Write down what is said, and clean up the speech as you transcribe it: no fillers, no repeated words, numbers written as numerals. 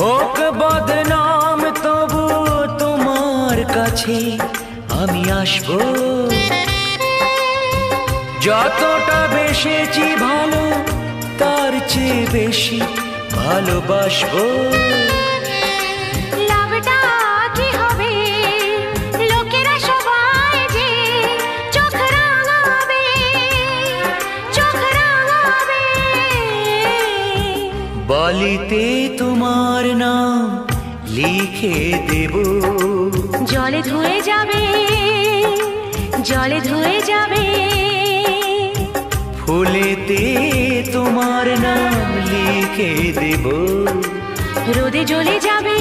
হোক বদনাম তবু তোমার কাছে আমি আসবো। যতটা বেসেছি ভালো তার চেয়ে বেশি ভালোবাসবো। লাভটা কি হবে লোকেরা সবাই যে চোখ রাঙাবে, চোখ রাঙাবে। বালিতে তোমার নাম লিখে দেব, জলে ধুয়ে যাবে, জলে ধুয়ে যাবে। ফুলেতে তোমার নাম লিখে দেব, রোদে জ্বলে যাবে।